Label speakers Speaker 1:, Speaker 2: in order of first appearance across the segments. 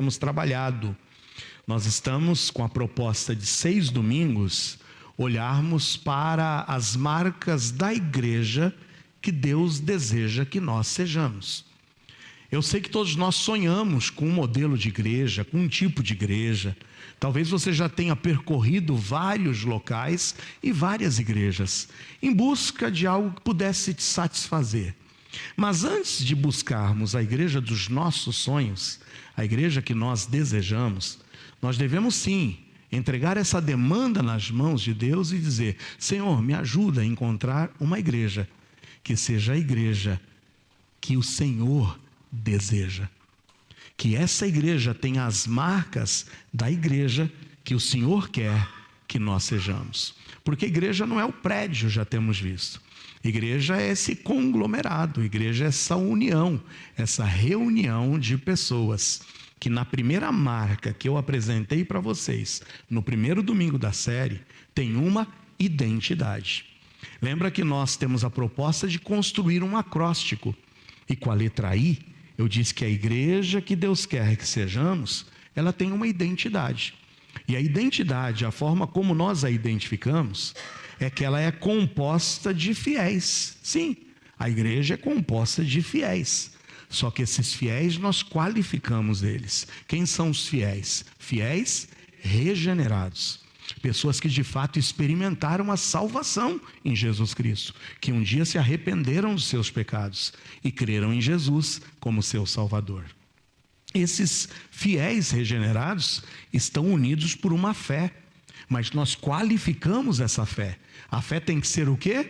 Speaker 1: temos trabalhado. Nós estamos com a proposta de 6 domingos olharmos para as marcas da igreja que Deus deseja que nós sejamos. Eu sei que todos nós sonhamos com um modelo de igreja, com um tipo de igreja. Talvez você já tenha percorrido vários locais e várias igrejas, em busca de algo que pudesse te satisfazer. Mas antes de buscarmos a igreja dos nossos sonhos, a igreja que nós desejamos, nós devemos sim entregar essa demanda nas mãos de Deus e dizer: Senhor, me ajuda a encontrar uma igreja que seja a igreja que o Senhor deseja. Que essa igreja tenha as marcas da igreja que o Senhor quer que nós sejamos. Porque igreja não é o prédio, já temos visto. Igreja é esse conglomerado, igreja é essa união, essa reunião de pessoas que na primeira marca que eu apresentei para vocês, no primeiro domingo da série, tem uma identidade. Lembra que nós temos a proposta de construir um acróstico. E com a letra I, eu disse que a igreja que Deus quer que sejamos, ela tem uma identidade. E a identidade, a forma como nós a identificamos, é que ela é composta de fiéis. Sim, a igreja é composta de fiéis. Só que esses fiéis nós qualificamos eles. Quem são os fiéis? Fiéis regenerados. Pessoas que de fato experimentaram a salvação em Jesus Cristo, que um dia se arrependeram dos seus pecados e creram em Jesus como seu Salvador. Esses fiéis regenerados estão unidos por uma fé, mas nós qualificamos essa fé. A fé tem que ser o quê?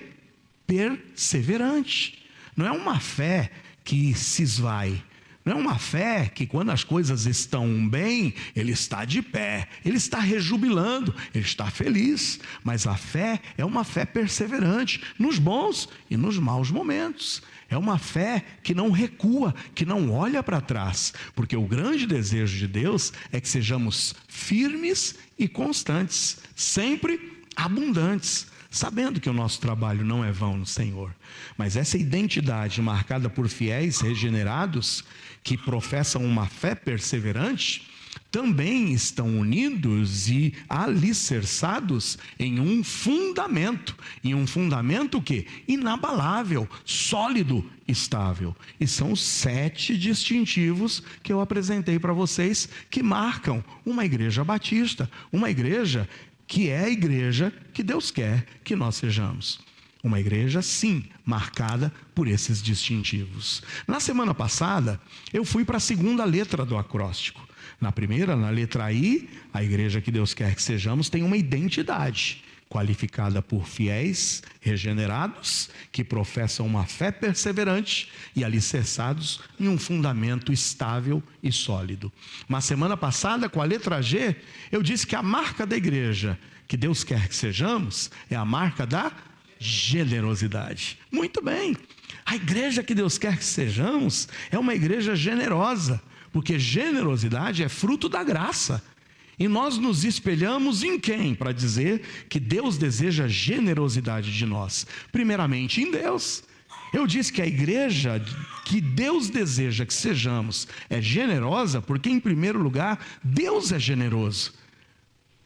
Speaker 1: Perseverante. Não é uma fé que se esvai. Não é uma fé que quando as coisas estão bem, ele está de pé, ele está rejubilando, ele está feliz. Mas a fé é uma fé perseverante, nos bons e nos maus momentos. É uma fé que não recua, que não olha para trás. Porque o grande desejo de Deus é que sejamos firmes e constantes, sempre abundantes, sabendo que o nosso trabalho não é vão no Senhor. Mas essa identidade marcada por fiéis regenerados, que professam uma fé perseverante, também estão unidos e alicerçados em um fundamento. E um fundamento o quê? Inabalável, sólido, estável. E são os 7 distintivos que eu apresentei para vocês, que marcam uma igreja batista, uma igreja que é a igreja que Deus quer que nós sejamos. Uma igreja, sim, marcada por esses distintivos. Na semana passada, eu fui para a segunda letra do acróstico. Na primeira, na letra I, a igreja que Deus quer que sejamos tem uma identidade, qualificada por fiéis regenerados, que professam uma fé perseverante e alicerçados em um fundamento estável e sólido. Mas semana passada, com a letra G, eu disse que a marca da igreja que Deus quer que sejamos é a marca da generosidade. Muito bem, a igreja que Deus quer que sejamos é uma igreja generosa, porque generosidade é fruto da graça. E nós nos espelhamos em quem para dizer que Deus deseja generosidade de nós? Primeiramente em Deus. Eu disse que a igreja que Deus deseja que sejamos é generosa porque, em primeiro lugar, Deus é generoso.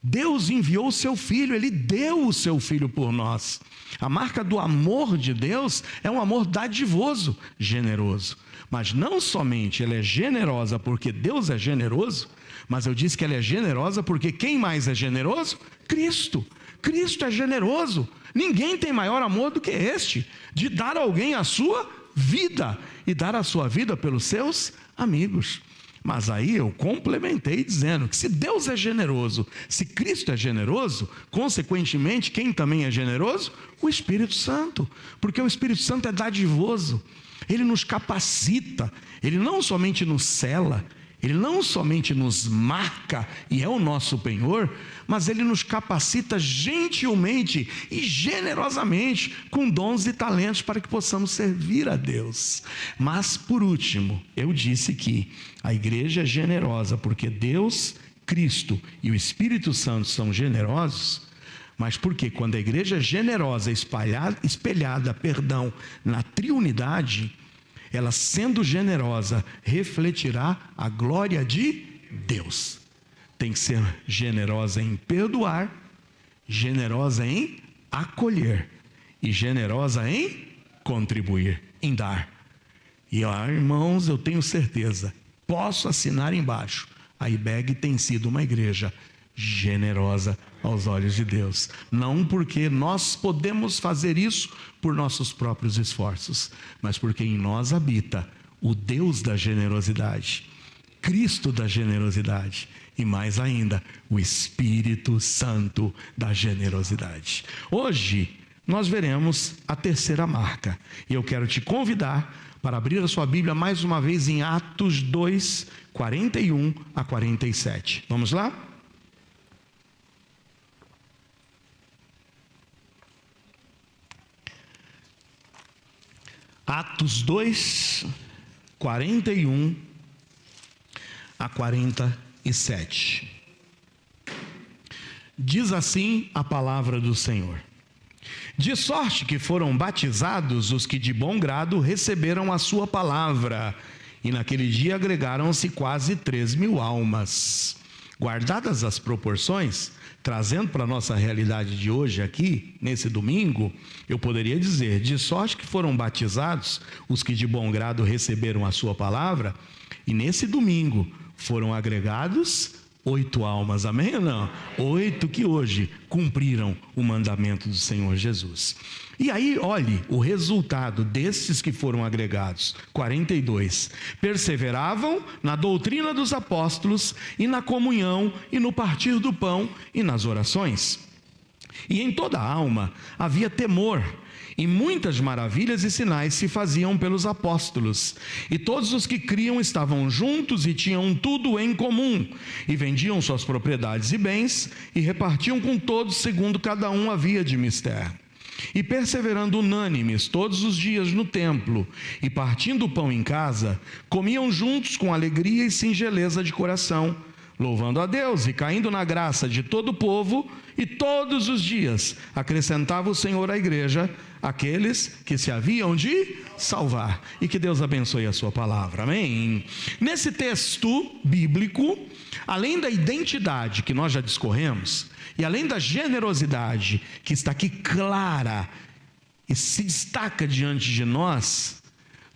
Speaker 1: Deus enviou o seu Filho, Ele deu o seu Filho por nós. A marca do amor de Deus é um amor dadivoso, generoso. Mas não somente ela é generosa porque Deus é generoso, mas eu disse que ela é generosa porque quem mais é generoso? Cristo. Cristo é generoso. Ninguém tem maior amor do que este, de dar a alguém a sua vida, e dar a sua vida pelos seus amigos. Mas aí eu complementei dizendo que se Deus é generoso, se Cristo é generoso, consequentemente, quem também é generoso? O Espírito Santo, porque o Espírito Santo é dadivoso, ele nos capacita, ele não somente nos sela, ele não somente nos marca e é o nosso penhor, mas ele nos capacita gentilmente e generosamente com dons e talentos para que possamos servir a Deus. Mas por último, eu disse que a igreja é generosa porque Deus, Cristo e o Espírito Santo são generosos. Mas porque quando a igreja é generosa, espelhada na triunidade, ela sendo generosa refletirá a glória de Deus. Tem que ser generosa em perdoar, generosa em acolher e generosa em contribuir, em dar. E irmãos, eu tenho certeza, posso assinar embaixo, a IBEG tem sido uma igreja generosa aos olhos de Deus. Não porque nós podemos fazer isso por nossos próprios esforços, mas porque em nós habita o Deus da generosidade, Cristo da generosidade e mais ainda, o Espírito Santo da generosidade. Hoje nós veremos a terceira marca e eu quero te convidar para abrir a sua Bíblia mais uma vez em Atos 2, 41 a 47. Vamos lá? Atos 2, 41 a 47. Diz assim a palavra do Senhor: de sorte que foram batizados os que de bom grado receberam a sua palavra, e naquele dia agregaram-se quase 3.000 almas. Guardadas as proporções, trazendo para a nossa realidade de hoje aqui, nesse domingo, eu poderia dizer, de sorte que foram batizados os que de bom grado receberam a sua palavra, e nesse domingo foram agregados 8 almas, amém ou não? 8 que hoje cumpriram o mandamento do Senhor Jesus. E aí, olhe o resultado desses que foram agregados, 42. Perseveravam na doutrina dos apóstolos e na comunhão e no partir do pão e nas orações. E em toda a alma havia temor, e muitas maravilhas e sinais se faziam pelos apóstolos. E todos os que criam estavam juntos e tinham tudo em comum, e vendiam suas propriedades e bens, e repartiam com todos segundo cada um havia de mister. E perseverando unânimes todos os dias no templo, e partindo o pão em casa, comiam juntos com alegria e singeleza de coração, louvando a Deus e caindo na graça de todo o povo, e todos os dias acrescentava o Senhor à igreja aqueles que se haviam de salvar. E que Deus abençoe a sua palavra, amém? Nesse texto bíblico, além da identidade que nós já discorremos, e além da generosidade que está aqui clara e se destaca diante de nós,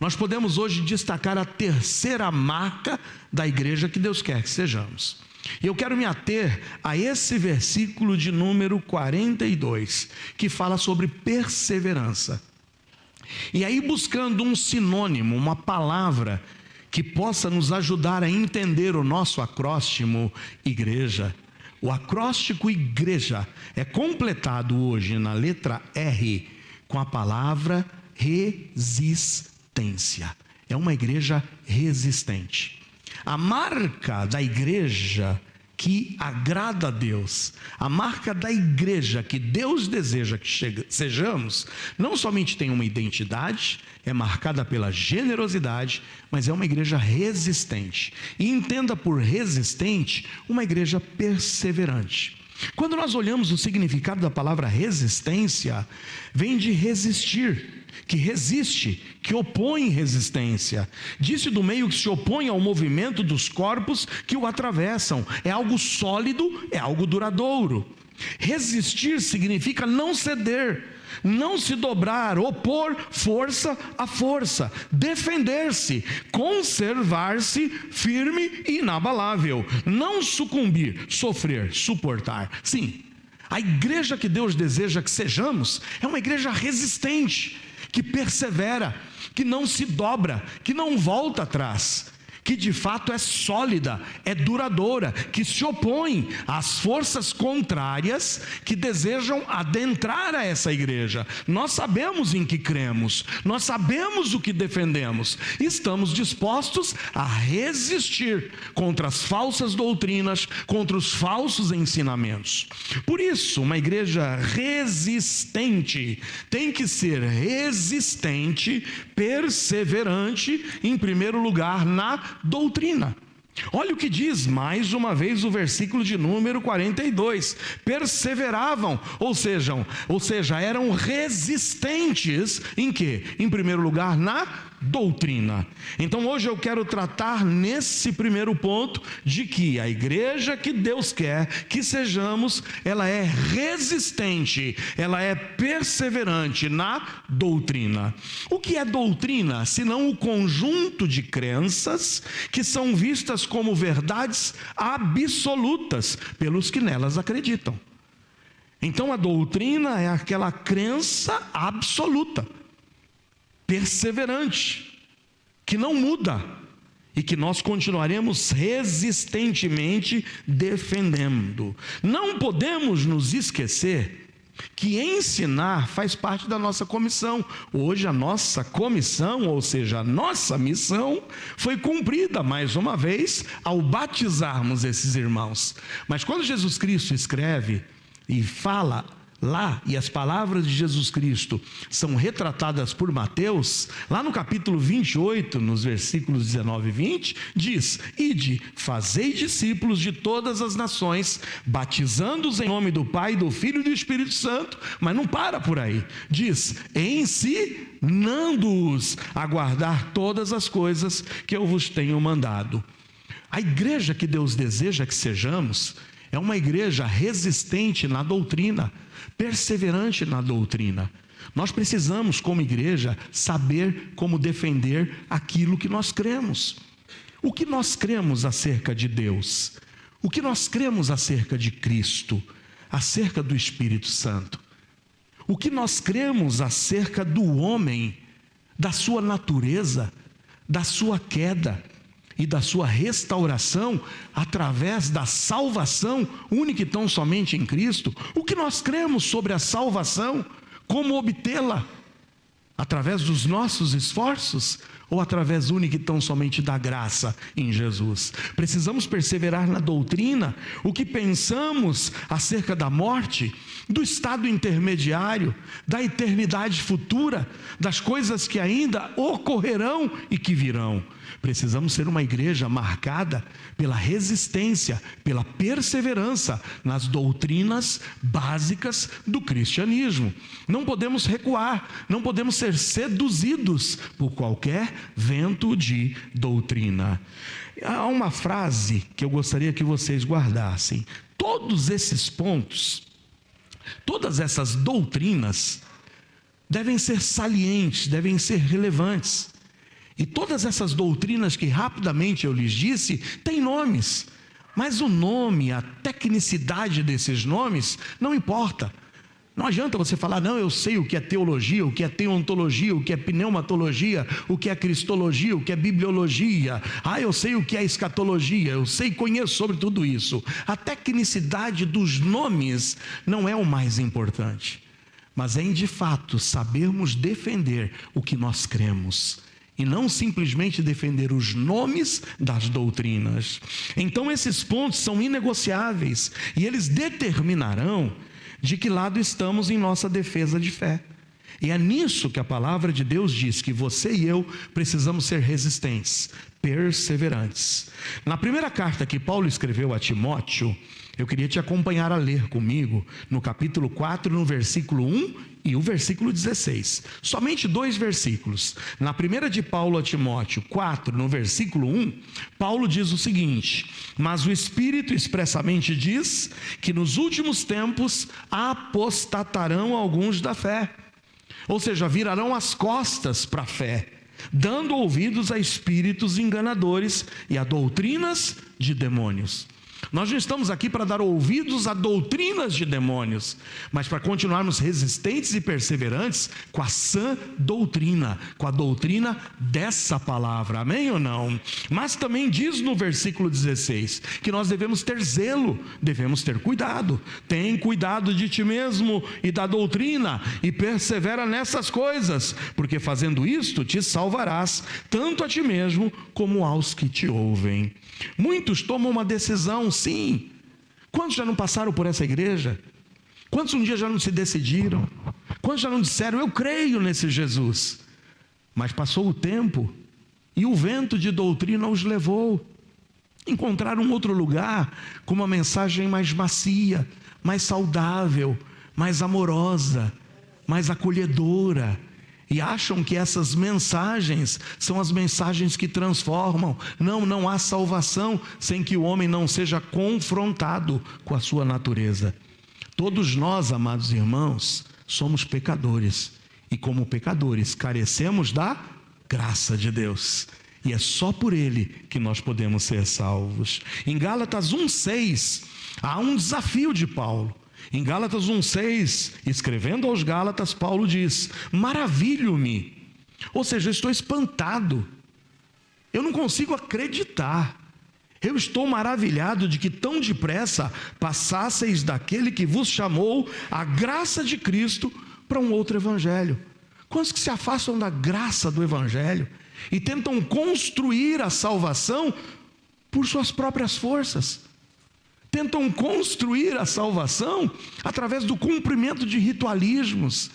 Speaker 1: nós podemos hoje destacar a terceira marca da igreja que Deus quer que sejamos. E eu quero me ater a esse versículo de número 42, que fala sobre perseverança. E aí, buscando um sinônimo, uma palavra que possa nos ajudar a entender o nosso acróstimo igreja. O acróstico igreja é completado hoje na letra R com a palavra resistência. É uma igreja resistente. A marca da igreja que agrada a Deus, a marca da igreja que Deus deseja que sejamos, não somente tem uma identidade, é marcada pela generosidade, mas é uma igreja resistente. E entenda por resistente, uma igreja perseverante. Quando nós olhamos o significado da palavra resistência, vem de resistir, que resiste, que opõe resistência. Disse do meio que se opõe ao movimento dos corpos que o atravessam. É algo sólido, é algo duradouro. Resistir significa não ceder, não se dobrar, opor força a força, defender-se, conservar-se firme e inabalável, não sucumbir, sofrer, suportar. Sim, a igreja que Deus deseja que sejamos é uma igreja resistente, que persevera, que não se dobra, que não volta atrás, que de fato é sólida, é duradoura, que se opõe às forças contrárias que desejam adentrar a essa igreja. Nós sabemos em que cremos, nós sabemos o que defendemos, estamos dispostos a resistir contra as falsas doutrinas, contra os falsos ensinamentos. Por isso, uma igreja resistente tem que ser resistente, perseverante, em primeiro lugar na doutrina. Olha o que diz mais uma vez o versículo de número 42. Perseveravam, ou seja, eram resistentes em quê? Em primeiro lugar na doutrina. Então hoje eu quero tratar nesse primeiro ponto de que a igreja que Deus quer que sejamos, ela é resistente, ela é perseverante na doutrina. O que é doutrina, senão o conjunto de crenças que são vistas como verdades absolutas pelos que nelas acreditam? Então a doutrina é aquela crença absoluta, perseverante, que não muda e que nós continuaremos resistentemente defendendo. Não podemos nos esquecer que ensinar faz parte da nossa comissão. Hoje a nossa comissão, ou seja, a nossa missão, foi cumprida mais uma vez ao batizarmos esses irmãos. Mas quando Jesus Cristo escreve e fala lá, e as palavras de Jesus Cristo são retratadas por Mateus, lá no capítulo 28, nos versículos 19 e 20, diz: ide, fazei discípulos de todas as nações, batizando-os em nome do Pai, do Filho e do Espírito Santo. Mas não para por aí, diz: ensinando-os a guardar todas as coisas que eu vos tenho mandado. A igreja que Deus deseja que sejamos é uma igreja resistente na doutrina, perseverante na doutrina. Nós precisamos, como igreja, saber como defender aquilo que nós cremos. O que nós cremos acerca de Deus? O que nós cremos acerca de Cristo? Acerca do Espírito Santo? O que nós cremos acerca do homem, da sua natureza, da sua queda e da sua restauração através da salvação única e tão somente em Cristo? O que nós cremos sobre a salvação? Como obtê-la? Através dos nossos esforços ou através única e tão somente da graça em Jesus? Precisamos perseverar na doutrina. O que pensamos acerca da morte, do estado intermediário, da eternidade futura, das coisas que ainda ocorrerão e que virão. Precisamos ser uma igreja marcada pela resistência, pela perseverança nas doutrinas básicas do cristianismo. Não podemos recuar, não podemos ser seduzidos por qualquer vento de doutrina. Há uma frase que eu gostaria que vocês guardassem: todos esses pontos, todas essas doutrinas devem ser salientes, devem ser relevantes. E todas essas doutrinas que rapidamente eu lhes disse, têm nomes, mas o nome, a tecnicidade desses nomes, não importa. Não adianta você falar: não, eu sei o que é teologia, o que é teontologia, o que é pneumatologia, o que é cristologia, o que é bibliologia. Eu sei o que é escatologia, eu sei, conheço sobre tudo isso. A tecnicidade dos nomes não é o mais importante, mas é de fato sabermos defender o que nós cremos, e não simplesmente defender os nomes das doutrinas. Então esses pontos são inegociáveis, e eles determinarão de que lado estamos em nossa defesa de fé. E é nisso que a palavra de Deus diz que você e eu precisamos ser resistentes, perseverantes. Na primeira carta que Paulo escreveu a Timóteo, eu queria te acompanhar a ler comigo no capítulo 4, no versículo 1 e o versículo 16. Somente 2 versículos. Na primeira de Paulo a Timóteo 4, no versículo 1, Paulo diz o seguinte: mas o Espírito expressamente diz que nos últimos tempos apostatarão alguns da fé. Ou seja, virarão as costas para a fé, dando ouvidos a espíritos enganadores e a doutrinas de demônios. Nós não estamos aqui para dar ouvidos a doutrinas de demônios, mas para continuarmos resistentes e perseverantes com a sã doutrina, com a doutrina dessa palavra, amém ou não? Mas também diz no versículo 16, que nós devemos ter zelo, devemos ter cuidado. Tem cuidado de ti mesmo e da doutrina, e persevera nessas coisas, porque fazendo isto te salvarás, tanto a ti mesmo como aos que te ouvem. Muitos tomam uma decisão, sim. Quantos já não passaram por essa igreja? Quantos um dia já não se decidiram? Quantos já não disseram: eu creio nesse Jesus? Mas passou o tempo e o vento de doutrina os levou. Encontraram um outro lugar com uma mensagem mais macia, mais saudável, mais amorosa, mais acolhedora. e acham que essas mensagens são as mensagens que transformam. Não, não há salvação sem que o homem não seja confrontado com a sua natureza. Todos nós, amados irmãos, somos pecadores, e como pecadores carecemos da graça de Deus, e é só por Ele que nós podemos ser salvos. Em Gálatas 1,6 há um desafio de Paulo. Em Gálatas 1,6, escrevendo aos Gálatas, Paulo diz: maravilho-me, ou seja, eu estou espantado, eu não consigo acreditar, eu estou maravilhado de que tão depressa passasseis daquele que vos chamou a graça de Cristo para um outro evangelho. Quantos que se afastam da graça do evangelho e tentam construir a salvação por suas próprias forças? Tentam construir a salvação através do cumprimento de ritualismos,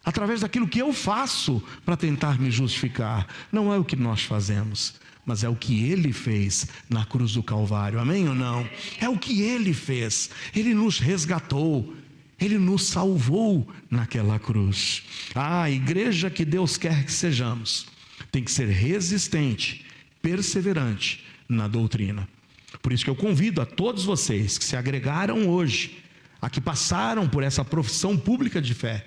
Speaker 1: através daquilo que eu faço para tentar me justificar. Não é o que nós fazemos, mas é o que Ele fez na cruz do Calvário, amém ou não? É o que Ele fez, Ele nos resgatou, Ele nos salvou naquela cruz. A igreja que Deus quer que sejamos tem que ser resistente, perseverante na doutrina. Por isso que eu convido a todos vocês que se agregaram hoje, a que passaram por essa profissão pública de fé,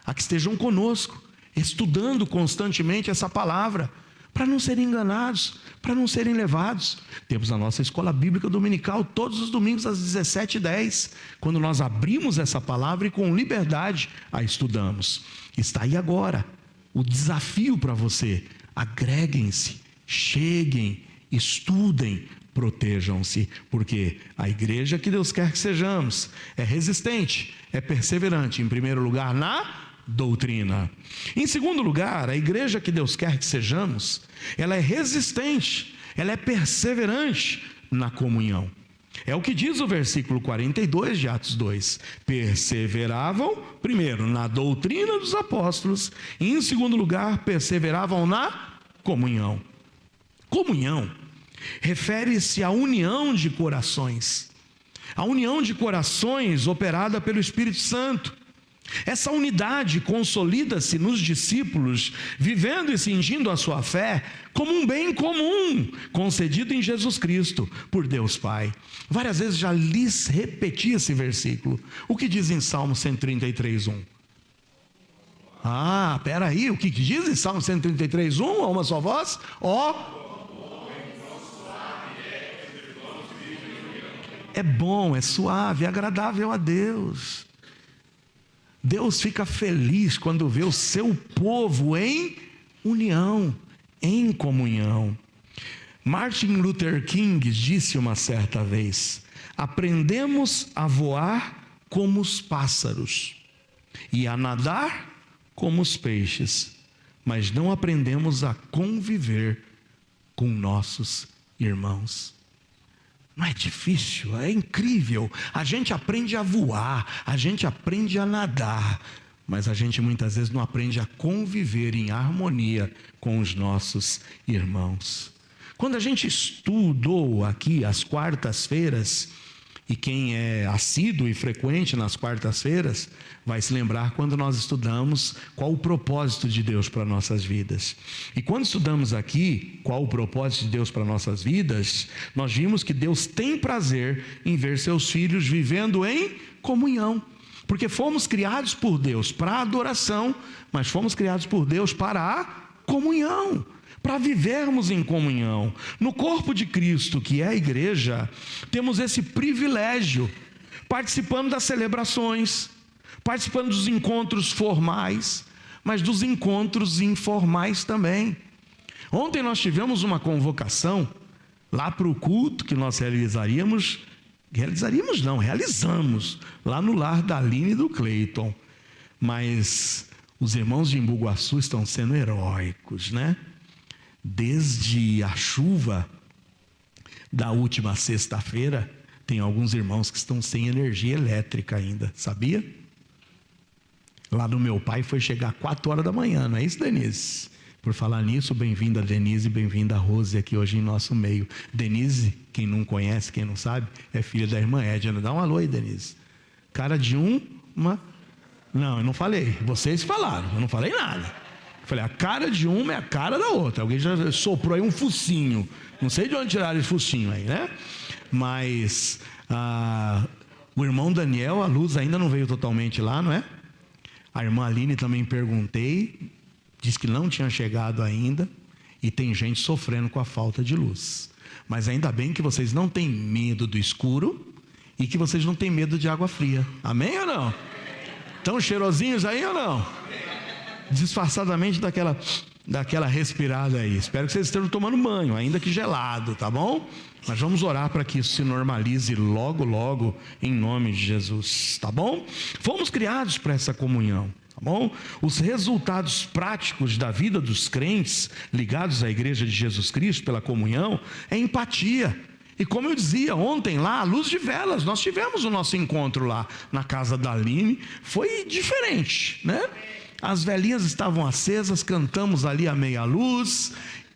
Speaker 1: a que estejam conosco, estudando constantemente essa palavra, para não serem enganados, para não serem levados. Temos a nossa escola bíblica dominical todos os domingos às 17h10, quando nós abrimos essa palavra e com liberdade a estudamos. Está aí agora o desafio para você: agreguem-se, cheguem, estudem, protejam-se, porque a igreja que Deus quer que sejamos é resistente, é perseverante, em primeiro lugar na doutrina. Em segundo lugar, a igreja que Deus quer que sejamos, ela é resistente, ela é perseverante na comunhão. É o que diz o versículo 42 de Atos 2. Perseveravam, primeiro, na doutrina dos apóstolos, e em segundo lugar, perseveravam na comunhão. Comunhão refere-se à união de corações, a união de corações operada pelo Espírito Santo. Essa unidade consolida-se nos discípulos, vivendo e cingindo a sua fé como um bem comum, concedido em Jesus Cristo, por Deus Pai. Várias vezes já lhes repeti esse versículo. O que diz em Salmo 133:1? Peraí, o que diz em Salmo 133:1? A uma só voz? É bom, é suave, é agradável a Deus. Deus fica feliz quando vê o seu povo em união, em comunhão. Martin Luther King disse uma certa vez: aprendemos a voar como os pássaros e a nadar como os peixes, mas não aprendemos a conviver com nossos irmãos. Não é difícil, é incrível. A gente aprende a voar, a gente aprende a nadar, mas a gente muitas vezes não aprende a conviver em harmonia com os nossos irmãos. Quando a gente estudou aqui às quartas-feiras, e quem é assíduo e frequente nas quartas-feiras vai se lembrar quando nós estudamos qual o propósito de Deus para nossas vidas. E quando estudamos aqui qual o propósito de Deus para nossas vidas, nós vimos que Deus tem prazer em ver seus filhos vivendo em comunhão, porque fomos criados por Deus para a adoração, mas fomos criados por Deus para a comunhão, para vivermos em comunhão. No corpo de Cristo, que é a igreja, temos esse privilégio, participando das celebrações, participando dos encontros formais, mas dos encontros informais também. Ontem nós tivemos uma convocação lá para o culto que nós realizamos lá no lar da Aline e do Cleiton. Mas os irmãos de Embu-Guaçu estão sendo heróicos, né? Desde a chuva da última sexta-feira, tem alguns irmãos que estão sem energia elétrica ainda, sabia? Lá no meu pai foi chegar 4 horas da manhã, não é isso, Denise? Por falar nisso, bem-vinda Denise, bem-vinda Rose aqui hoje em nosso meio. Denise, quem não conhece, quem não sabe, é filha da irmã Edna. Dá um alô aí, Denise. Cara de uma... Não, eu não falei, vocês falaram, eu não falei nada. Falei, a cara de uma é a cara da outra. Alguém já soprou aí um focinho. Não sei de onde tiraram esse focinho aí, né? Mas o irmão Daniel, a luz ainda não veio totalmente lá, não é? A irmã Aline também perguntei, disse que não tinha chegado ainda. E tem gente sofrendo com a falta de luz. Mas ainda bem que vocês não têm medo do escuro e que vocês não têm medo de água fria. Amém ou não? Estão cheirosinhos aí ou não? Disfarçadamente daquela respirada aí. Espero que vocês estejam tomando banho, ainda que gelado, tá bom? Mas vamos orar para que isso se normalize logo, logo, em nome de Jesus, tá bom? Fomos criados para essa comunhão, tá bom? Os resultados práticos da vida dos crentes ligados à igreja de Jesus Cristo pela comunhão é empatia. E como eu dizia ontem lá, à luz de velas, nós tivemos o nosso encontro lá na casa da Aline, foi diferente, né? As velinhas estavam acesas, cantamos ali à meia luz,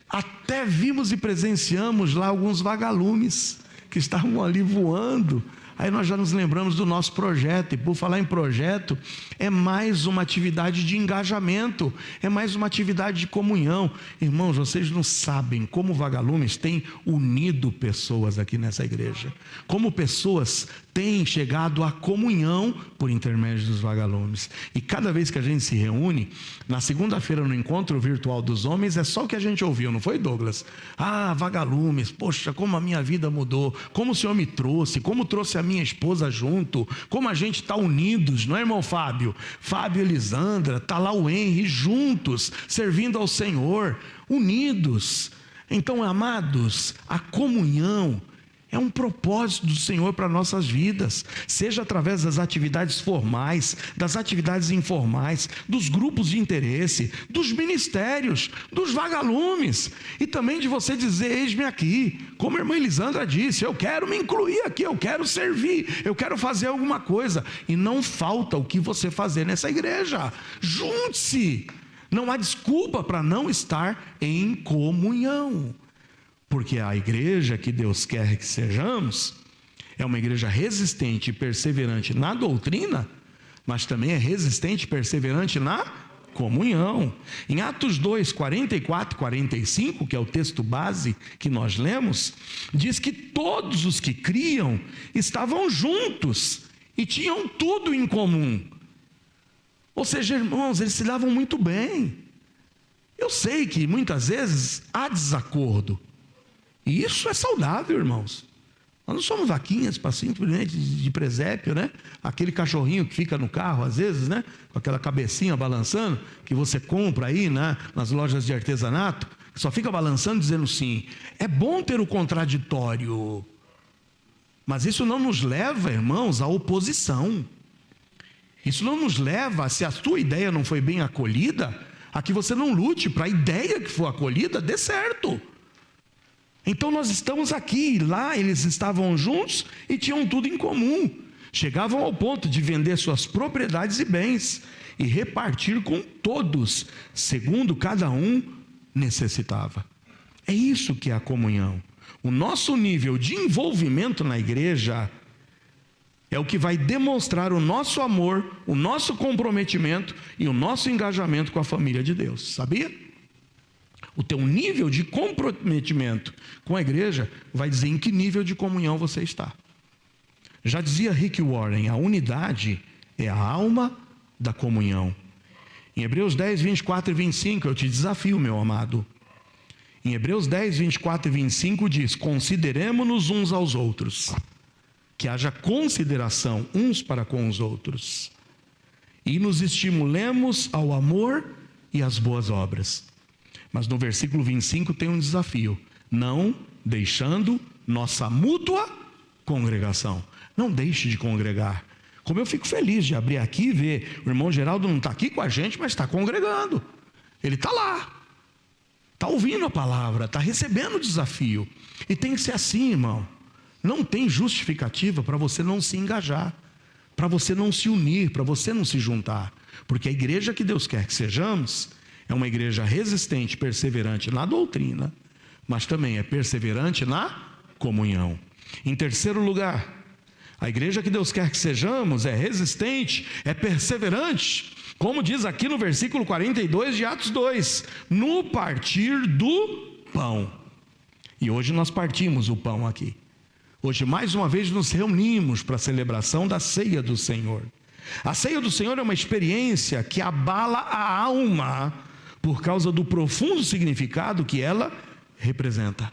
Speaker 1: até vimos e presenciamos lá alguns vagalumes que estavam ali voando. Aí nós já nos lembramos do nosso projeto, e por falar em projeto, é mais uma atividade de engajamento, é mais uma atividade de comunhão. Irmãos, vocês não sabem como vagalumes têm unido pessoas aqui nessa igreja, como pessoas têm chegado à comunhão por intermédio dos vagalumes. E cada vez que a gente se reúne, na segunda-feira no encontro virtual dos homens, é só o que a gente ouviu, não foi, Douglas? Ah, vagalumes, poxa, como a minha vida mudou, como o Senhor me trouxe, como trouxe a minha esposa junto, como a gente está unidos, não é, irmão Fábio? Fábio e Elisandra, está lá o Henry, juntos, servindo ao Senhor, unidos. Então, amados, a comunhão é um propósito do Senhor para nossas vidas, seja através das atividades formais, das atividades informais, dos grupos de interesse, dos ministérios, dos vagalumes, e também de você dizer, eis-me aqui, como a irmã Elisandra disse, eu quero me incluir aqui, eu quero servir, eu quero fazer alguma coisa, e não falta o que você fazer nessa igreja. Junte-se, não há desculpa para não estar em comunhão. Porque a igreja que Deus quer que sejamos é uma igreja resistente e perseverante na doutrina, mas também é resistente e perseverante na comunhão. Em Atos 2, 44 e 45, que é o texto base que nós lemos, diz que todos os que criam estavam juntos e tinham tudo em comum. Ou seja, irmãos, eles se davam muito bem. Eu sei que muitas vezes há desacordo, e isso é saudável, irmãos. Nós não somos vaquinhas para simplesmente de presépio, né? Aquele cachorrinho que fica no carro, às vezes, né? Com aquela cabecinha balançando, que você compra aí, né? Nas lojas de artesanato, que só fica balançando dizendo sim. É bom ter o contraditório, mas isso não nos leva, irmãos, à oposição. Isso não nos leva, se a tua ideia não foi bem acolhida, a que você não lute para a ideia que for acolhida dê certo. Então nós estamos aqui, lá eles estavam juntos e tinham tudo em comum. Chegavam ao ponto de vender suas propriedades e bens e repartir com todos, segundo cada um necessitava. É isso que é a comunhão. O nosso nível de envolvimento na igreja é o que vai demonstrar o nosso amor, o nosso comprometimento e o nosso engajamento com a família de Deus, sabia? O teu nível de comprometimento com a igreja vai dizer em que nível de comunhão você está. Já dizia Rick Warren, a unidade é a alma da comunhão. Em Hebreus 10, 24 e 25, eu te desafio, meu amado. Em Hebreus 10, 24 e 25 diz, consideremo-nos uns aos outros, que haja consideração uns para com os outros, e nos estimulemos ao amor e às boas obras. Mas no versículo 25 tem um desafio, não deixando nossa mútua congregação. Não deixe de congregar. Como eu fico feliz de abrir aqui e ver, o irmão Geraldo não está aqui com a gente, mas está congregando. Ele está lá, está ouvindo a palavra, está recebendo o desafio. E tem que ser assim, irmão. Não tem justificativa para você não se engajar, para você não se unir, para você não se juntar. Porque a igreja que Deus quer que sejamos é uma igreja resistente, perseverante na doutrina, mas também é perseverante na comunhão. Em terceiro lugar, a igreja que Deus quer que sejamos é resistente, é perseverante Como diz aqui no versículo 42 de Atos 2, no partir do pão. E hoje nós partimos o pão aqui. Hoje mais uma vez nos reunimos para a celebração da ceia do Senhor. A ceia do Senhor é uma experiência que abala a alma por causa do profundo significado que ela representa.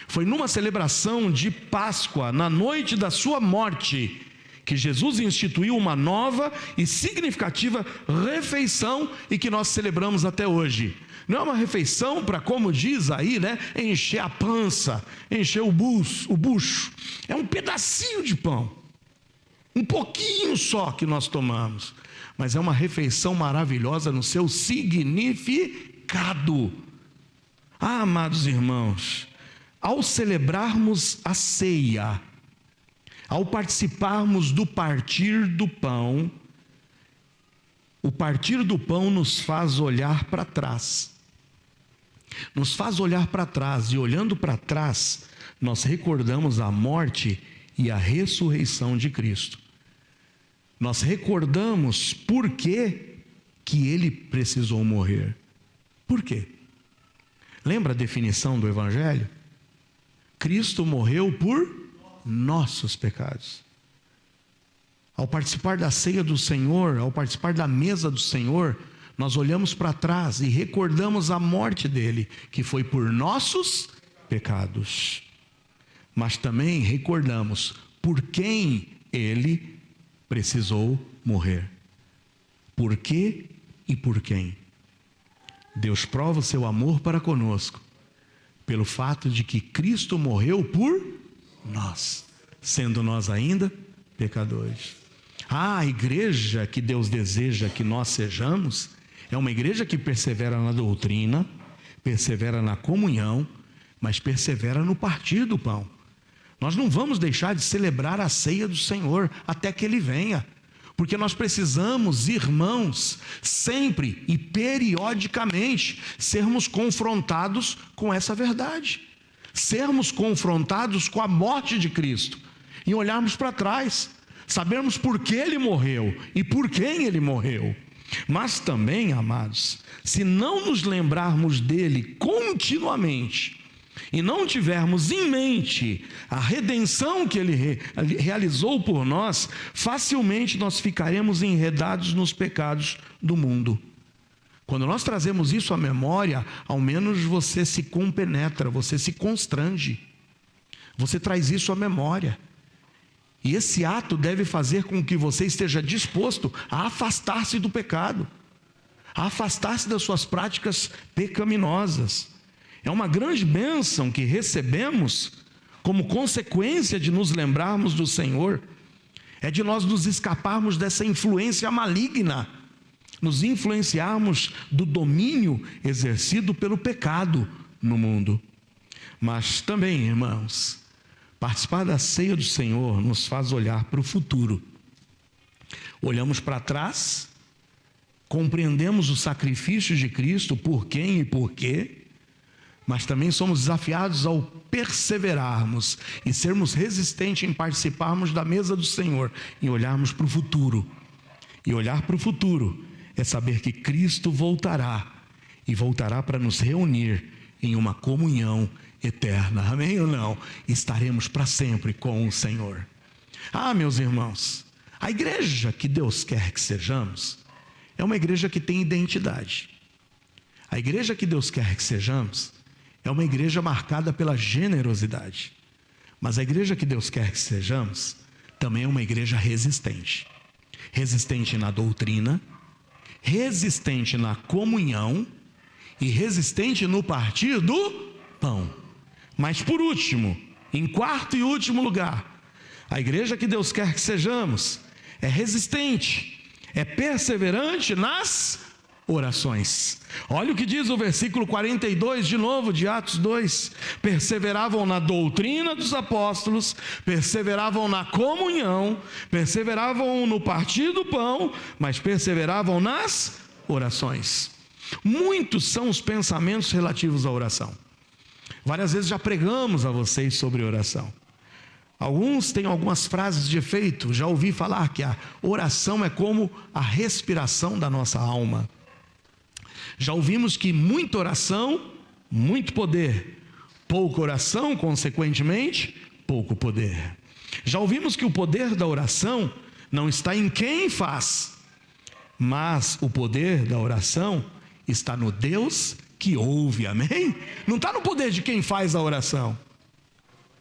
Speaker 1: Foi numa celebração de Páscoa, na noite da sua morte, que Jesus instituiu uma nova e significativa refeição e que nós celebramos até hoje. Não é uma refeição para, como diz aí, encher a pança, encher o bucho. É um pedacinho de pão, um pouquinho só que nós tomamos, mas é uma refeição maravilhosa no seu significado. Amados irmãos, ao celebrarmos a ceia, ao participarmos do partir do pão, o partir do pão nos faz olhar para trás. Nos faz olhar para trás, e olhando para trás, nós recordamos a morte e a ressurreição de Cristo. Nós recordamos por que Ele precisou morrer. Por quê? Lembra a definição do Evangelho? Cristo morreu por nossos pecados. Ao participar da ceia do Senhor, ao participar da mesa do Senhor, nós olhamos para trás e recordamos a morte dele, que foi por nossos pecados. Mas também recordamos por quem ele precisou morrer. Por quê e por quem? Deus prova o seu amor para conosco pelo fato de que Cristo morreu por nós, sendo nós ainda pecadores. A igreja que Deus deseja que nós sejamos é uma igreja que persevera na doutrina, persevera na comunhão, mas persevera no partir do pão. Nós não vamos deixar de celebrar a ceia do Senhor até que Ele venha, porque nós precisamos, irmãos, sempre e periodicamente sermos confrontados com essa verdade, sermos confrontados com a morte de Cristo e olharmos para trás, sabermos por que Ele morreu e por quem Ele morreu. Mas também, amados, se não nos lembrarmos dele continuamente e não tivermos em mente a redenção que ele realizou por nós, facilmente nós ficaremos enredados nos pecados do mundo. Quando nós trazemos isso à memória, ao menos você se compenetra, você se constrange, você traz isso à memória. E esse ato deve fazer com que você esteja disposto a afastar-se do pecado, a afastar-se das suas práticas pecaminosas. É uma grande bênção que recebemos como consequência de nos lembrarmos do Senhor, é de nós nos escaparmos dessa influência maligna, nos influenciarmos do domínio exercido pelo pecado no mundo. Mas também, irmãos, participar da ceia do Senhor nos faz olhar para o futuro. Olhamos para trás, compreendemos o sacrifício de Cristo, por quem e por quê, mas também somos desafiados ao perseverarmos e sermos resistentes em participarmos da mesa do Senhor e olharmos para o futuro. E olhar para o futuro é saber que Cristo voltará, e voltará para nos reunir em uma comunhão eterna, amém ou não? Estaremos para sempre com o Senhor. Meus irmãos, a igreja que Deus quer que sejamos é uma igreja que tem identidade. A igreja que Deus quer que sejamos é uma igreja marcada pela generosidade. Mas a igreja que Deus quer que sejamos também é uma igreja resistente. Resistente na doutrina, resistente na comunhão e resistente no partir do pão. Mas por último, em quarto e último lugar, a igreja que Deus quer que sejamos é resistente, é perseverante nas orações. Olha o que diz o versículo 42 de novo de Atos 2: perseveravam na doutrina dos apóstolos, perseveravam na comunhão, perseveravam no partir do pão, mas perseveravam nas orações. Muitos são os pensamentos relativos à oração. Várias vezes já pregamos a vocês sobre oração. Alguns têm algumas frases de efeito. Já ouvi falar que a oração é como a respiração da nossa alma. Já ouvimos que muita oração, muito poder. Pouca oração, consequentemente, pouco poder. Já ouvimos que o poder da oração não está em quem faz, mas o poder da oração está no Deus que ouve, amém? Não está no poder de quem faz a oração.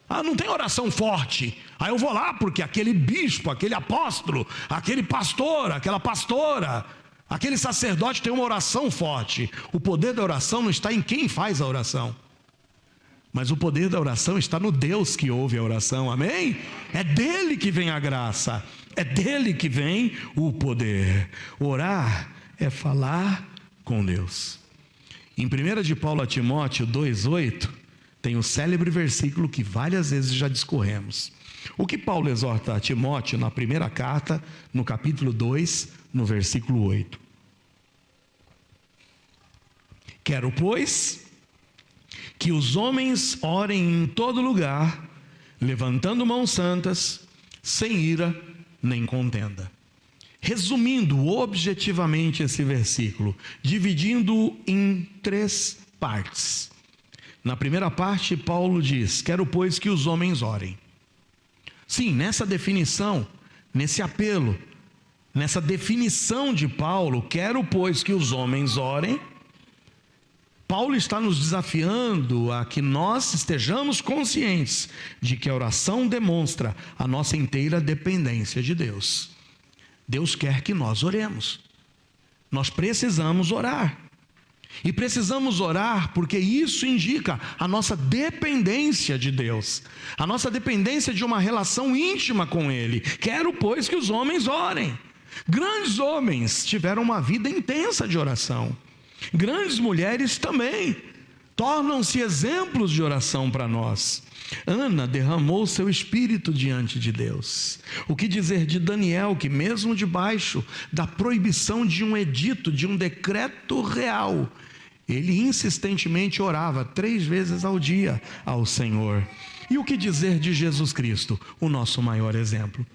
Speaker 1: Não tem oração forte. Eu vou lá porque aquele bispo, aquele apóstolo, aquele pastor, aquela pastora, aquele sacerdote tem uma oração forte. O poder da oração não está em quem faz a oração, mas o poder da oração está no Deus que ouve a oração, amém? É dele que vem a graça, é dele que vem o poder. Orar é falar com Deus. Em 1 de Paulo a Timóteo 2,8, tem o célebre versículo que várias vezes já discorremos. O que Paulo exorta a Timóteo na primeira carta, no capítulo 2, no versículo 8. Quero, pois, que os homens orem em todo lugar, levantando mãos santas, sem ira nem contenda. Resumindo objetivamente esse versículo, dividindo em 3 partes. Na primeira parte, Paulo diz: quero, pois, que os homens orem. Sim, nessa definição, nesse apelo, nessa definição de Paulo, quero, pois, que os homens orem, Paulo está nos desafiando a que nós estejamos conscientes de que a oração demonstra a nossa inteira dependência de Deus. Deus quer que nós oremos. Nós precisamos orar. E precisamos orar porque isso indica a nossa dependência de Deus, a nossa dependência de uma relação íntima com Ele. Quero, pois, que os homens orem. Grandes homens tiveram uma vida intensa de oração. Grandes mulheres também tornam-se exemplos de oração para nós. Ana derramou seu espírito diante de Deus. O que dizer de Daniel, que mesmo debaixo da proibição de um edito, de um decreto real, ele insistentemente orava 3 vezes ao dia ao Senhor. E o que dizer de Jesus Cristo, o nosso maior exemplo,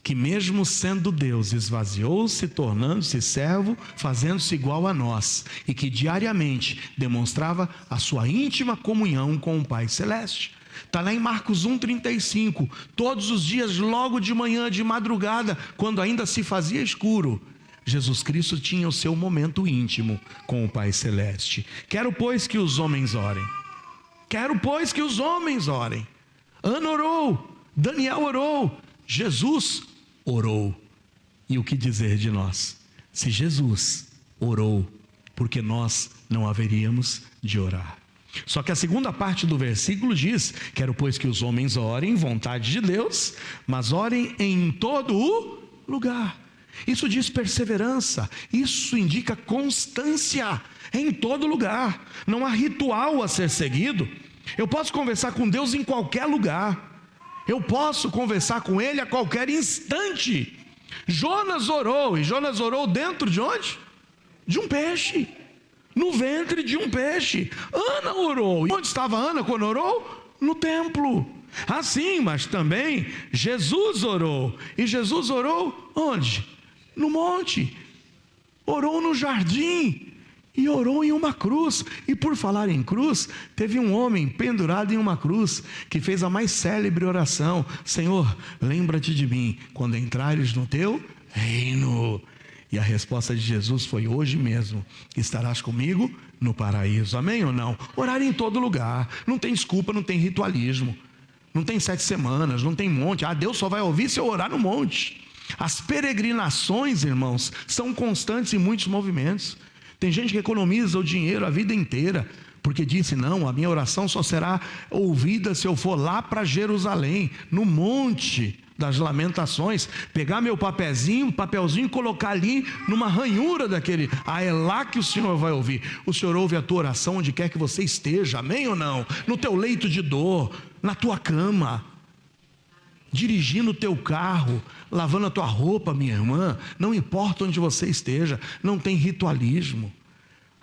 Speaker 1: que mesmo sendo Deus, esvaziou-se, tornando-se servo, fazendo-se igual a nós, e que diariamente demonstrava a sua íntima comunhão com o Pai Celeste. Está lá em Marcos 1,35, todos os dias, logo de manhã, de madrugada, quando ainda se fazia escuro, Jesus Cristo tinha o seu momento íntimo com o Pai Celeste. Quero, pois, que os homens orem. Quero, pois, que os homens orem. Ana orou, Daniel orou, Jesus orou. E o que dizer de nós? Se Jesus orou, porque nós não haveríamos de orar? Só que a segunda parte do versículo diz: quero, pois, que os homens orem, vontade de Deus, mas orem em todo o lugar. Isso diz perseverança, isso indica constância em todo lugar. Não há ritual a ser seguido. Eu posso conversar com Deus em qualquer lugar, eu posso conversar com Ele a qualquer instante. Jonas orou, e Jonas orou dentro de onde? De um peixe, no ventre de um peixe. Ana orou, e onde estava Ana quando orou? No templo. Assim, mas também Jesus orou, e Jesus orou onde? No monte, orou no jardim, e orou em uma cruz. E por falar em cruz, teve um homem pendurado em uma cruz, que fez a mais célebre oração: Senhor, lembra-te de mim, quando entrares no teu reino. E a resposta de Jesus foi: hoje mesmo estarás comigo no paraíso. Amém ou não? Orar em todo lugar, não tem desculpa, não tem ritualismo, não tem 7 semanas, não tem monte. Deus só vai ouvir se eu orar no monte. As peregrinações, irmãos, são constantes em muitos movimentos. Tem gente que economiza o dinheiro a vida inteira, porque disse: não, a minha oração só será ouvida se eu for lá para Jerusalém, no monte das lamentações, pegar meu papelzinho e colocar ali numa ranhura daquele. É lá que o Senhor vai ouvir. O Senhor ouve a tua oração onde quer que você esteja, amém ou não? No teu leito de dor, na tua cama, dirigindo o teu carro, lavando a tua roupa, minha irmã, não importa onde você esteja, não tem ritualismo.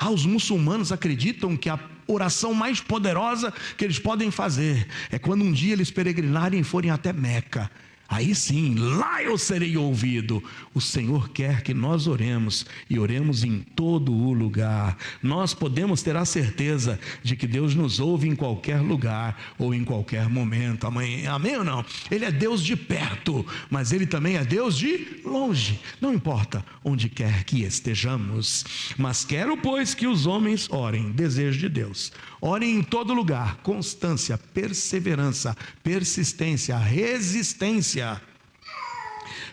Speaker 1: Os muçulmanos acreditam que a oração mais poderosa que eles podem fazer é quando um dia eles peregrinarem e forem até Meca. Aí sim, lá eu serei ouvido. O Senhor quer que nós oremos, e oremos em todo o lugar. Nós podemos ter a certeza de que Deus nos ouve em qualquer lugar ou em qualquer momento. Amém ou não? Ele é Deus de perto, mas Ele também é Deus de longe. Não importa onde quer que estejamos. Mas quero, pois, que os homens orem, desejo de Deus. Orem em todo lugar, constância, perseverança, persistência, resistência.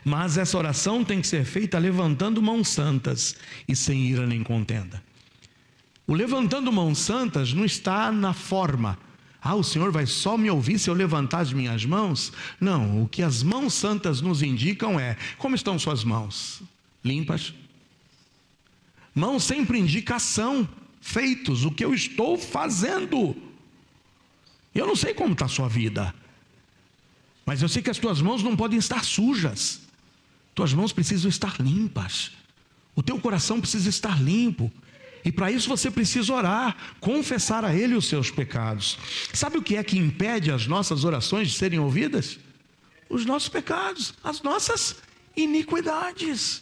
Speaker 1: Mas essa oração tem que ser feita levantando mãos santas e sem ira nem contenda. O levantando mãos santas não está na forma. O Senhor vai só me ouvir se eu levantar as minhas mãos? Não, o que as mãos santas nos indicam é: como estão suas mãos? Limpas? Mãos sempre indicação. Feitos, o que eu estou fazendo. Eu não sei como está a sua vida, mas eu sei que as tuas mãos não podem estar sujas. Tuas mãos precisam estar limpas. O teu coração precisa estar limpo. E para isso você precisa orar, confessar a Ele os seus pecados. Sabe o que é que impede as nossas orações de serem ouvidas? Os nossos pecados, as nossas iniquidades.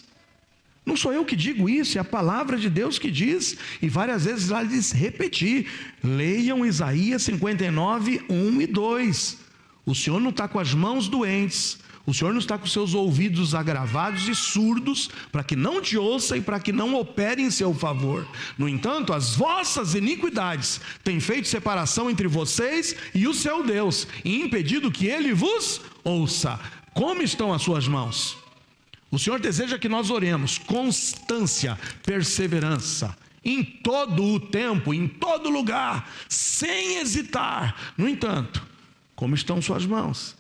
Speaker 1: Não sou eu que digo isso, é a palavra de Deus que diz, e várias vezes lá diz repetir. Leiam Isaías 59, 1 e 2. O Senhor não está com as mãos doentes, o Senhor não está com seus ouvidos agravados e surdos, para que não te ouça e para que não opere em seu favor. No entanto, as vossas iniquidades têm feito separação entre vocês e o seu Deus, e impedido que Ele vos ouça. Como estão as suas mãos? O Senhor deseja que nós oremos, constância, perseverança, em todo o tempo, em todo lugar, sem hesitar. No entanto, como estão suas mãos?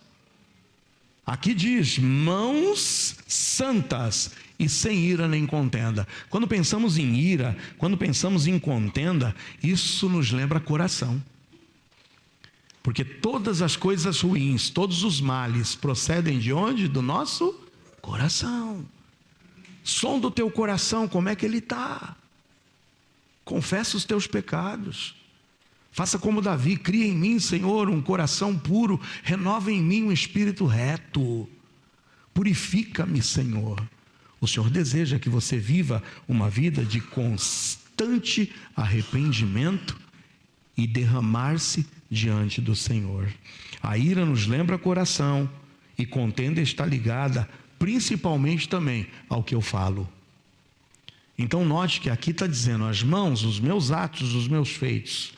Speaker 1: Aqui diz, mãos santas e sem ira nem contenda. Quando pensamos em ira, quando pensamos em contenda, isso nos lembra coração. Porque todas as coisas ruins, todos os males procedem de onde? Do nosso coração. Som do teu coração, como é que ele está? Confessa os teus pecados. Faça como Davi: cria em mim, Senhor, um coração puro, renova em mim um espírito reto. Purifica-me, Senhor. O Senhor deseja que você viva uma vida de constante arrependimento e derramar-se diante do Senhor. A ira nos lembra coração, e contenda está ligada principalmente também ao que eu falo. Então note que aqui está dizendo: as mãos, os meus atos, os meus feitos,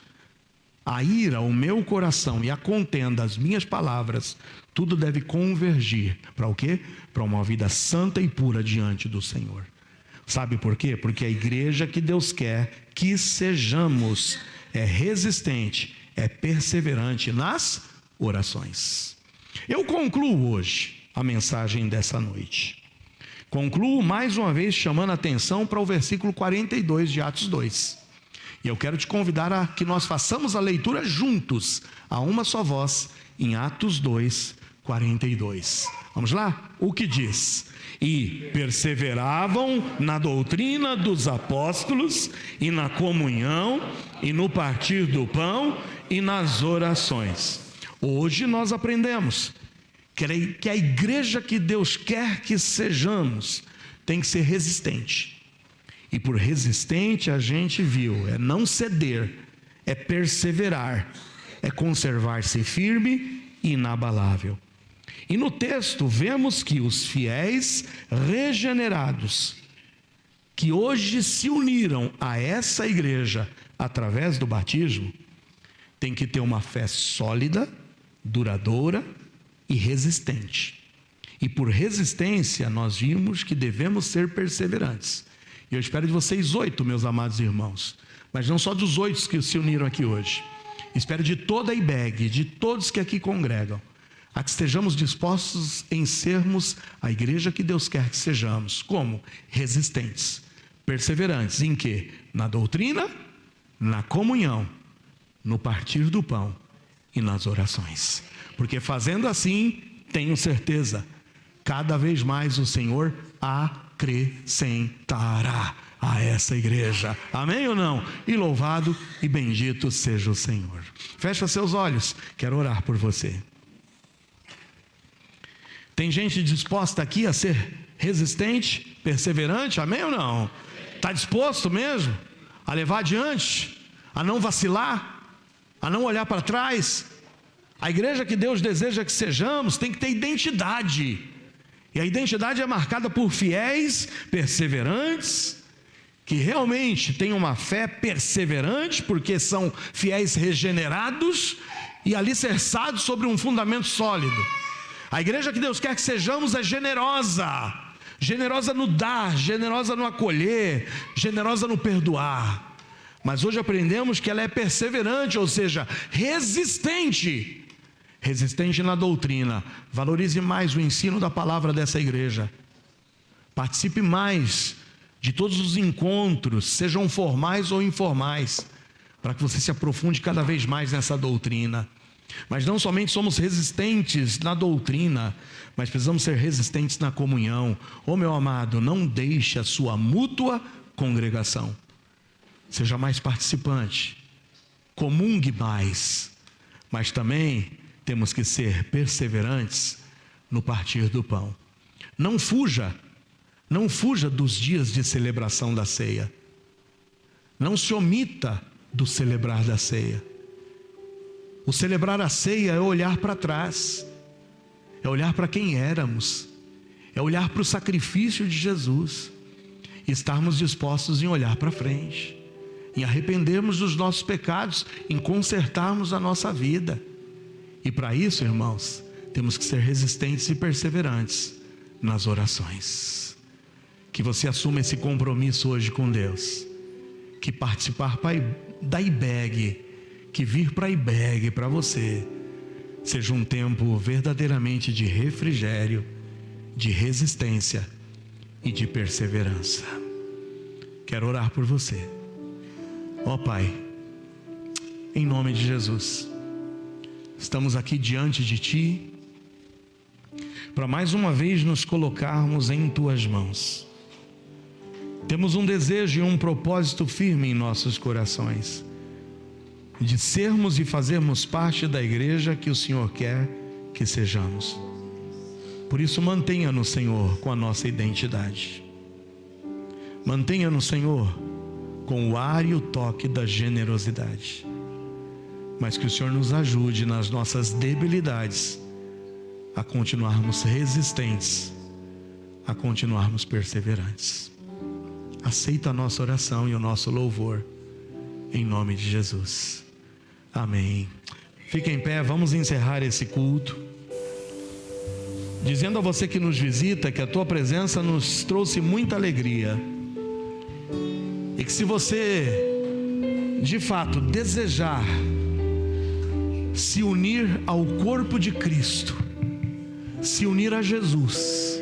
Speaker 1: a ira, o meu coração, e a contenda, as minhas palavras, tudo deve convergir para o quê? Para uma vida santa e pura diante do Senhor. Sabe por quê? Porque a igreja que Deus quer que sejamos é resistente, é perseverante nas orações. Eu concluo hoje a mensagem dessa noite. Concluo mais uma vez chamando a atenção para o versículo 42 de Atos 2. E eu quero te convidar a que nós façamos a leitura juntos, a uma só voz, em Atos 2, 42. Vamos lá? O que diz? E perseveravam na doutrina dos apóstolos, e na comunhão, e no partir do pão, e nas orações. Hoje nós aprendemos que a igreja que Deus quer que sejamos tem que ser resistente. E por resistente a gente viu, é não ceder, é perseverar, é conservar-se firme e inabalável. E no texto vemos que os fiéis regenerados, que hoje se uniram a essa igreja através do batismo, têm que ter uma fé sólida, duradoura e resistente. E por resistência nós vimos que devemos ser perseverantes. E eu espero de vocês 8, meus amados irmãos, mas não só dos 8 que se uniram aqui hoje. Espero de toda a IBEG, de todos que aqui congregam, a que estejamos dispostos em sermos a igreja que Deus quer que sejamos. Como? Resistentes, perseverantes. Em quê? Na doutrina, na comunhão, no partir do pão e nas orações. Porque fazendo assim, tenho certeza, cada vez mais o Senhor acrescentará a essa igreja. Amém ou não? E louvado e bendito seja o Senhor. Fecha seus olhos, quero orar por você. Tem gente disposta aqui a ser resistente, perseverante, amém ou não? Está disposto mesmo a levar adiante, a não vacilar, a não olhar para trás? A igreja que Deus deseja que sejamos tem que ter identidade, e a identidade é marcada por fiéis perseverantes, que realmente têm uma fé perseverante, porque são fiéis regenerados e alicerçados sobre um fundamento sólido. A igreja que Deus quer que sejamos é generosa, generosa no dar, generosa no acolher, generosa no perdoar. Mas hoje aprendemos que ela é perseverante, ou seja, resistente. Resistente na doutrina. Valorize mais o ensino da palavra dessa igreja. Participe mais de todos os encontros, sejam formais ou informais, para que você se aprofunde cada vez mais nessa doutrina. Mas não somente somos resistentes na doutrina, mas precisamos ser resistentes na comunhão. Ô meu amado, não deixe a sua mútua congregação. Seja mais participante, comungue mais, mas também temos que ser perseverantes no partir do pão. Não fuja dos dias de celebração da ceia. Não se omita do celebrar da ceia. O celebrar a ceia é olhar para trás, é olhar para quem éramos, é olhar para o sacrifício de Jesus, e estarmos dispostos em olhar para frente, em arrependermos dos nossos pecados, em consertarmos a nossa vida. E para isso, irmãos, temos que ser resistentes e perseverantes nas orações. Que você assuma esse compromisso hoje com Deus, que participar da IBEG, que vir para a IBEG para você seja um tempo verdadeiramente de refrigério, de resistência e de perseverança. Quero orar por você. Ó Pai, em nome de Jesus, estamos aqui diante de Ti para mais uma vez nos colocarmos em Tuas mãos. Temos um desejo e um propósito firme em nossos corações, de sermos e fazermos parte da igreja que o Senhor quer que sejamos. Por isso, mantenha-nos, Senhor, com a nossa identidade. Mantenha-nos, Senhor, com o ar e o toque da generosidade. Mas que o Senhor nos ajude nas nossas debilidades a continuarmos resistentes, a continuarmos perseverantes. Aceita a nossa oração e o nosso louvor, em nome de Jesus. Amém. Fique em pé, vamos encerrar esse culto dizendo a você que nos visita que a tua presença nos trouxe muita alegria, e que se você de fato desejar se unir ao corpo de Cristo, se unir a Jesus,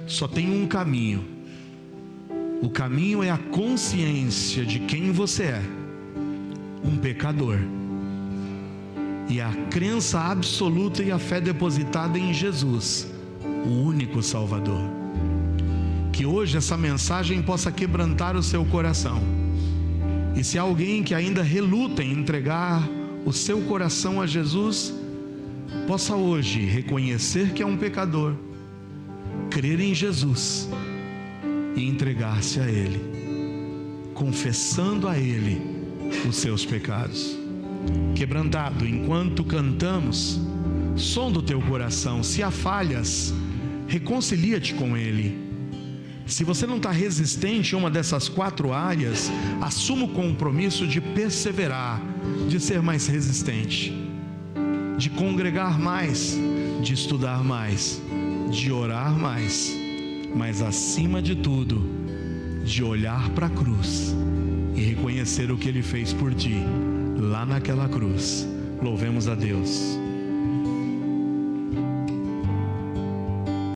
Speaker 1: só tem um caminho. O caminho é a consciência de quem você é, um pecador, e a crença absoluta e a fé depositada em Jesus, o único Salvador. Que hoje essa mensagem possa quebrantar o seu coração, e se há alguém que ainda reluta em entregar o seu coração a Jesus, possa hoje reconhecer que é um pecador, crer em Jesus e entregar-se a Ele, confessando a Ele os seus pecados. Quebrantado, enquanto cantamos, sonda o teu coração. Se há falhas, reconcilia-te com Ele. Se você não está resistente em uma dessas 4 áreas, assuma o compromisso de perseverar, de ser mais resistente, de congregar mais, de estudar mais, de orar mais, mas acima de tudo, de olhar para a cruz e reconhecer o que Ele fez por ti lá naquela cruz. Louvemos a Deus.